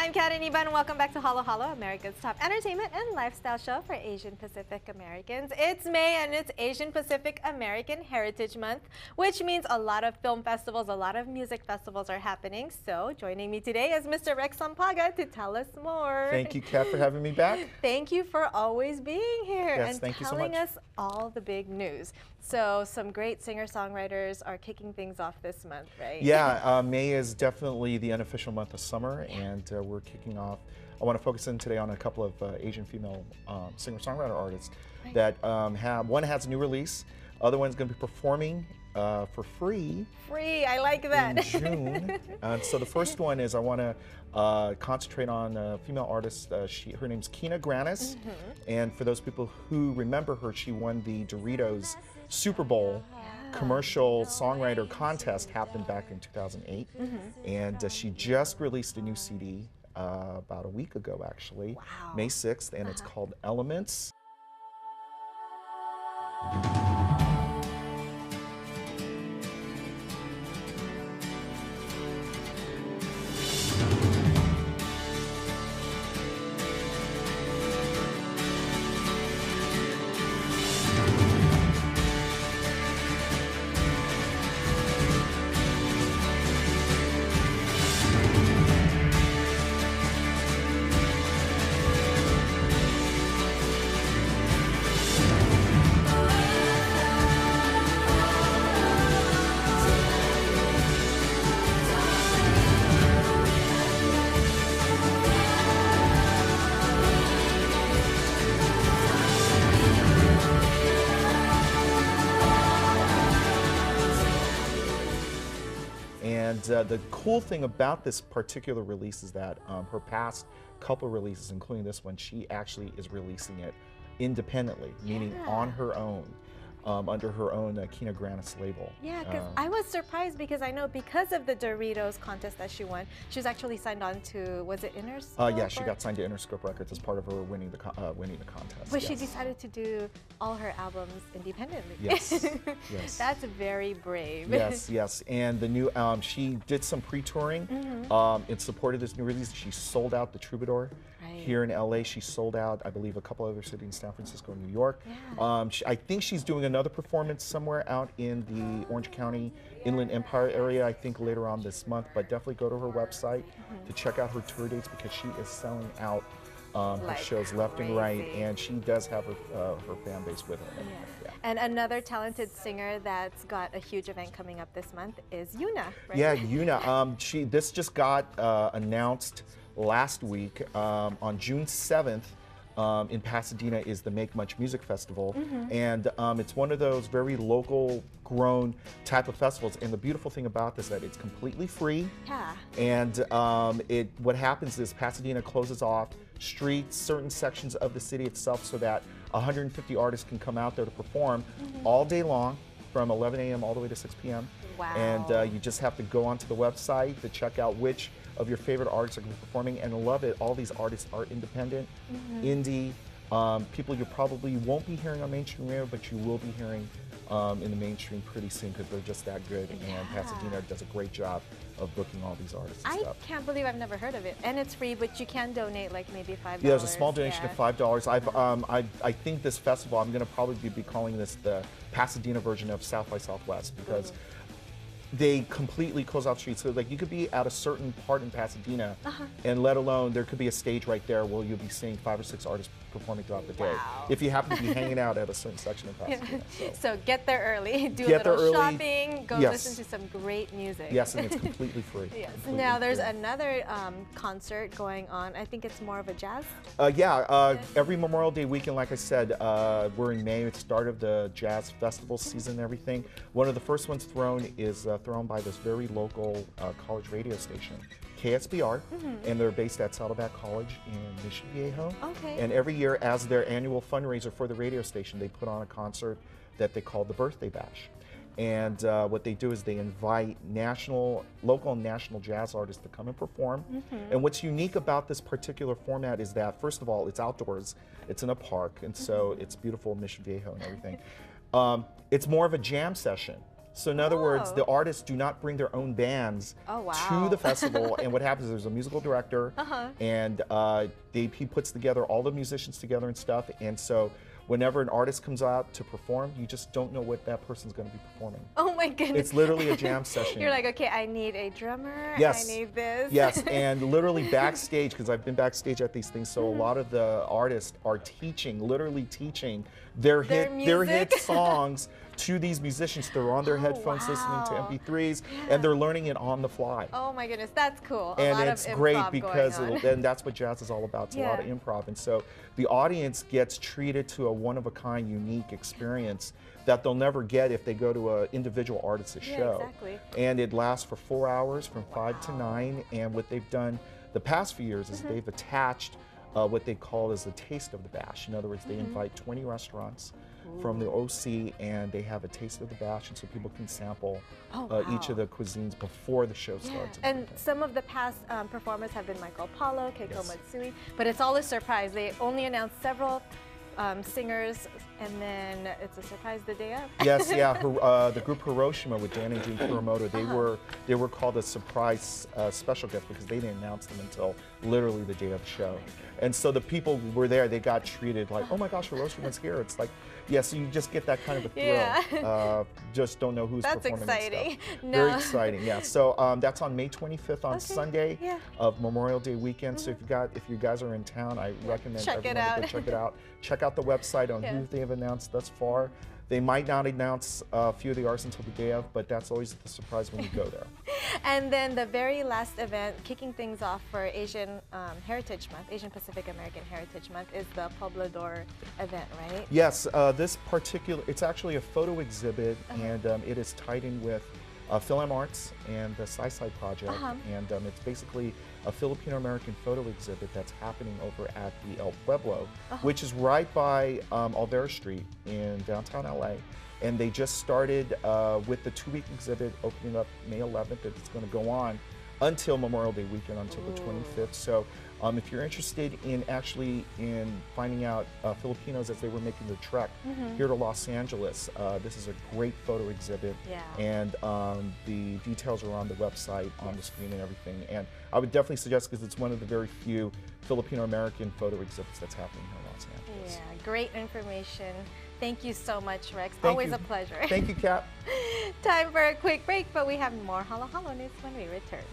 I'm Iniba, and welcome back to Halo Halo, America's top entertainment and lifestyle show for Asian Pacific Americans. It's May and it's Asian Pacific American Heritage Month, which means a lot of film festivals, a lot of music festivals are happening. So joining me today is Mr. Rex Sampaga to tell us more. Thank you, Kat, for having me back. Thank you for always being here and thank you so telling much. us all the big news. So some great singer-songwriters are kicking things off this month, right? Yeah, May is definitely the unofficial month of summer, and we're kicking off. I want to focus in today on a couple of Asian female singer-songwriter artists that one has a new release, other one's going to be performing for free. Free, I like that. In June. So the first one is I want to concentrate on a female artist. Her name's Kina Grannis, and for those people who remember her, she won the Doritos Super Bowl commercial songwriter contest, happened back in 2008, and she just released a new CD about a week ago, actually, May 6th, and it's called Elements. And the cool thing about this particular release is that her past couple releases, including this one, she actually is releasing it independently, meaning on her own, under her own Kina Grannis label. Yeah, because I was surprised because I know because of the Doritos contest that she won, she was actually signed on to, was it Interscope? Yeah, she got signed to Interscope Records as part of her winning the contest. But she decided to do all her albums independently. Yes, yes. That's very brave. Yes, yes. And the new, she did some pre-touring in support of this new release. She sold out the Troubadour. Here in LA, she sold out, I believe, a couple other cities, San Francisco and New York. I think she's doing another performance somewhere out in the Orange County Inland Empire area, I think later on this month, but definitely go to her website to check out her tour dates because she is selling out her shows left and right, and she does have her fan base with her. And another talented singer that's got a huge event coming up this month is Yuna, right? Yeah, Yuna. This just got announced last week. On June 7th in Pasadena is the Make Much Music Festival, and it's one of those very local grown type of festivals, and the beautiful thing about this is that it's completely free. And what happens is Pasadena closes off streets, certain sections of the city itself, so that 150 artists can come out there to perform all day long from 11 a.m. all the way to 6 p.m. Wow. And you just have to go onto the website to check out which of your favorite artists are going to be performing, and I love it. All these artists are independent, indie, people you probably won't be hearing on mainstream radio, but you will be hearing in the mainstream pretty soon because they're just that good, and Pasadena does a great job of booking all these artists and stuff. I can't believe I've never heard of it, and it's free, but you can donate like maybe $5. Yeah, there's a small donation of $5. I think this festival, I'm going to probably be calling this the Pasadena version of South by Southwest because they completely close off streets. So like you could be at a certain part in Pasadena, and let alone there could be a stage right there where you'll be seeing 5 or 6 artists performing throughout the day. If you happen to be hanging out at a certain section of Pasadena. So get there early, do a little shopping, go listen to some great music. Yes, and it's completely free. Now there's another concert going on. I think it's more of a jazz? Every Memorial Day weekend, like I said, we're in May. It's the start of the jazz festival season and everything. One of the first ones thrown is thrown by this very local college radio station, KSBR, and they're based at Saddleback College in Mission Viejo. And every year, as their annual fundraiser for the radio station, they put on a concert that they call the Birthday Bash. And what they do is they invite local and national jazz artists to come and perform. And what's unique about this particular format is that, first of all, it's outdoors. It's in a park, and so it's beautiful, Mission Viejo and everything. It's more of a jam session. So in other words, the artists do not bring their own bands to the festival. And what happens is there's a musical director, and he puts together all the musicians together and stuff. And so whenever an artist comes out to perform, you just don't know what that person's going to be performing. Oh my goodness. It's literally a jam session. You're like, okay, I need a drummer. Yes. I need this. Yes, and literally backstage, because I've been backstage at these things, so a lot of the artists are teaching, literally teaching their hit songs to these musicians. They're on their headphones listening to MP3s, and they're learning it on the fly. Oh my goodness, that's cool. And it's great because then that's what jazz is all about. It's a lot of improv. And so the audience gets treated to a one-of-a-kind, unique experience that they'll never get if they go to an individual artist's show. Exactly. And it lasts for 4 hours from 5 to 9. And what they've done the past few years is they've attached what they call as the Taste of the Bash. In other words, they invite 20 restaurants from the OC, and they have a Taste of the Bash, and so people can sample each of the cuisines before the show starts. And some of the past performers have been Michael Paulo, Keiko Matsui, but it's all a surprise. They only announced several singers, and then it's a surprise the day of. Yes, yeah. The group Hiroshima with Dan and Jun Kuramoto, they were called a surprise special guest because they didn't announce them until literally the day of the show. And so the people who were there, they got treated like, oh my gosh, Hiroshima's here. It's like, yeah, so you just get that kind of a thrill. Just don't know who's performing. That's exciting. Very exciting, yeah. So that's on May 25th on Sunday of Memorial Day weekend. So if you guys are in town, I recommend everyone to go check it out. Check out the website on who they have announced thus far. They might not announce a few of the artists until the day of, but that's always the surprise when you go there. And then the very last event, kicking things off for Asian Heritage Month, Asian Pacific American Heritage Month, is the Poblador event, right? Yes, it's actually a photo exhibit, and it is tied in with Film Arts and the Saysay project, and it's basically a Filipino-American photo exhibit that's happening over at the El Pueblo, which is right by Olvera Street in downtown LA. And they just started with the 2-week exhibit opening up May 11th. It's going to go on until Memorial Day weekend, until the 25th. So if you're interested in finding out Filipinos as they were making the trek here to Los Angeles, this is a great photo exhibit, and the details are on the website, on the screen and everything. And I would definitely suggest, because it's one of the very few Filipino-American photo exhibits that's happening here in Los Angeles. Yeah, great information. Thank you so much, Rex. Always a pleasure. Thank you, Kat. Time for a quick break, but we have more Halo Halo news when we return.